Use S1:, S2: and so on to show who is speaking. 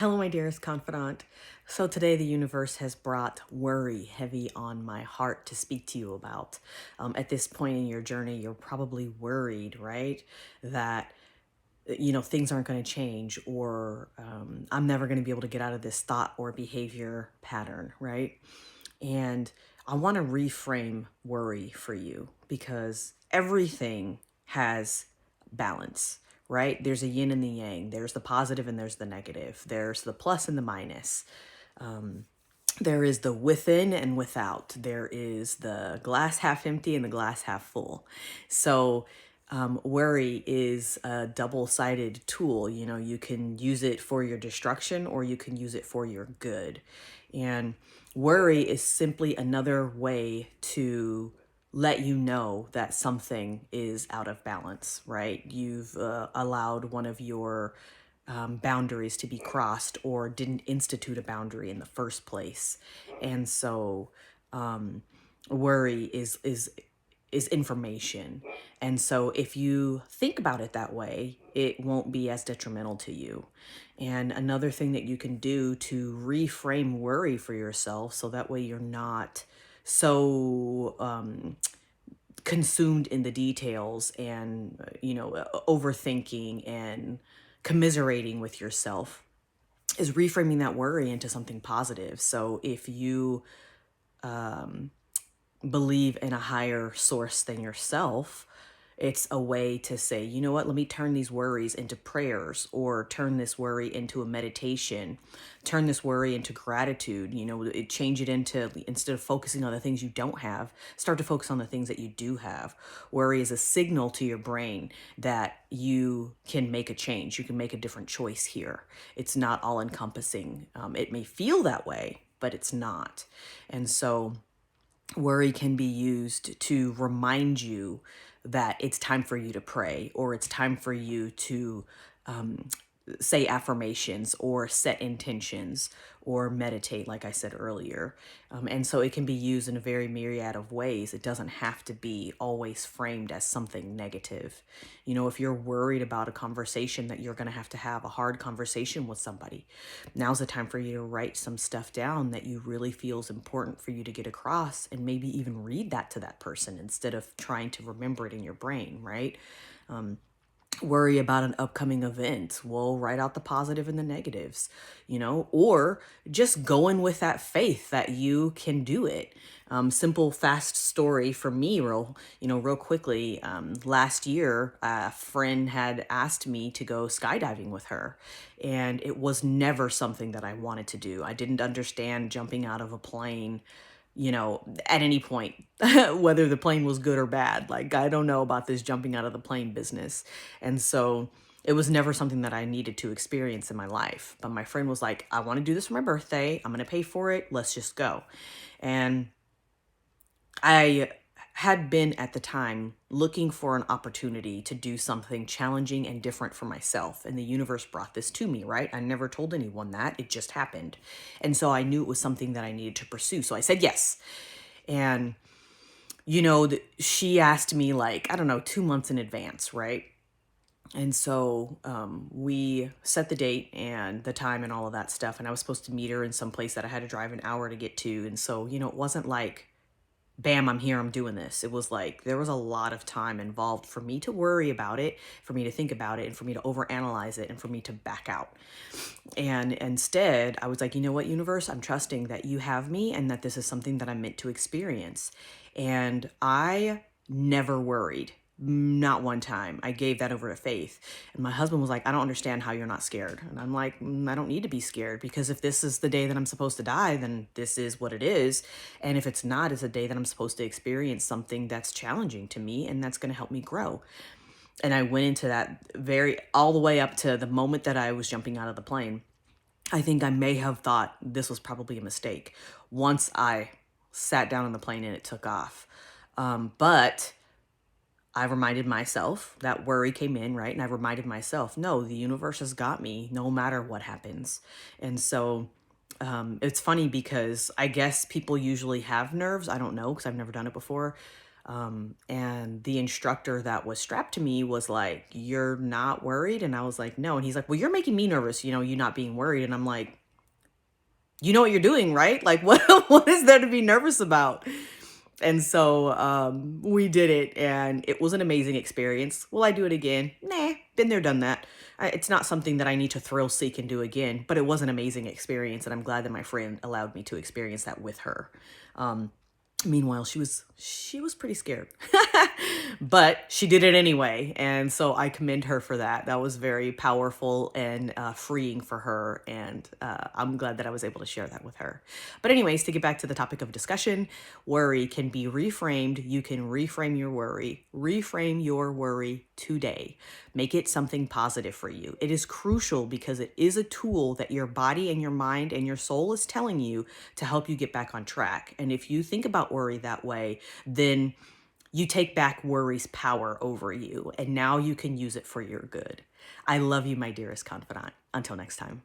S1: Hello, my dearest confidant. So today the universe has brought worry heavy on my heart to speak to you about. At this point in your journey, you're probably worried, right? That, things aren't going to change or I'm never going to be able to get out of this thought or behavior pattern, right? And I want to reframe worry for you because everything has balance, right? There's a yin and the yang. There's the positive and there's the negative. There's the plus and the minus. There is the within and without. There is the glass half empty and the glass half full. So, worry is a double-sided tool. You can use it for your destruction or you can use it for your good. And worry is simply another way to let you know that something is out of balance, right? You've allowed one of your boundaries to be crossed or didn't institute a boundary in the first place. And so worry is information. And so if you think about it that way, it won't be as detrimental to you. And another thing that you can do to reframe worry for yourself so that way you're not so consumed in the details and overthinking and commiserating with yourself is reframing that worry into something positive. So if you believe in a higher source than yourself, it's a way to say, you know what, let me turn these worries into prayers or turn this worry into a meditation, turn this worry into gratitude, change it into, instead of focusing on the things you don't have, start to focus on the things that you do have. Worry is a signal to your brain that you can make a change. You can make a different choice here. It's not all encompassing. It may feel that way, but it's not. And so worry can be used to remind you that it's time for you to pray or it's time for you to say affirmations or set intentions or meditate, like I said earlier. And so it can be used in a very myriad of ways. It doesn't have to be always framed as something negative. If you're worried about a conversation that you're going to have a hard conversation with somebody, now's the time for you to write some stuff down that you really feel is important for you to get across and maybe even read that to that person instead of trying to remember it in your brain, right? Worry about an upcoming event, well, write out the positive and the negatives, or just go in with that faith that you can do it. Simple, fast story for me, real quickly. Last year, a friend had asked me to go skydiving with her, and it was never something that I wanted to do. I didn't understand jumping out of a plane at any point, whether the plane was good or bad. Like, I don't know about this jumping out of the plane business. And so it was never something that I needed to experience in my life. But my friend was like, I want to do this for my birthday. I'm going to pay for it. Let's just go. And I had been at the time looking for an opportunity to do something challenging and different for myself. And the universe brought this to me, right? I never told anyone that. It just happened. And so I knew it was something that I needed to pursue. So I said yes. And, she asked me like, I don't know, 2 months in advance, right? And so we set the date and the time and all of that stuff. And I was supposed to meet her in some place that I had to drive an hour to get to. And so, it wasn't like, bam, I'm here, I'm doing this. It was like there was a lot of time involved for me to worry about it, for me to think about it, and for me to overanalyze it, and for me to back out. And instead, I was like, you know what, universe, I'm trusting that you have me and that this is something that I'm meant to experience. And I never worried. Not one time. I gave that over to faith. And my husband was like, I don't understand how you're not scared. And I'm like, I don't need to be scared because if this is the day that I'm supposed to die, then this is what it is. And if it's not, it's a day that I'm supposed to experience something that's challenging to me and that's going to help me grow. And I went into that all the way up to the moment that I was jumping out of the plane. I think I may have thought this was probably a mistake once I sat down on the plane and it took off. But I reminded myself that worry came in, right? And I reminded myself, no, the universe has got me no matter what happens. And so it's funny because I guess people usually have nerves. I don't know because I've never done it before. And the instructor that was strapped to me was like, "You're not worried?" And I was like, "No." And he's like, "Well, you're making me nervous, you not being worried." And I'm like, "You know what you're doing, right? Like, what, what is there to be nervous about?" And so we did it, and it was an amazing experience. Will I do it again? Nah, been there, done that. It's not something that I need to thrill seek and do again, but it was an amazing experience, and I'm glad that my friend allowed me to experience that with her. Um, Meanwhile, she was pretty scared. But she did it anyway, and so I commend her for that. That was very powerful and freeing for her, and I'm glad that I was able to share that with her. But anyways, to get back to the topic of discussion, worry can be reframed. You can reframe your worry. Reframe your worry today. Make it something positive for you. It is crucial because it is a tool that your body and your mind and your soul is telling you to help you get back on track. And if you think about worry that way, then you take back worry's power over you, and now you can use it for your good. I love you, my dearest confidant. Until next time.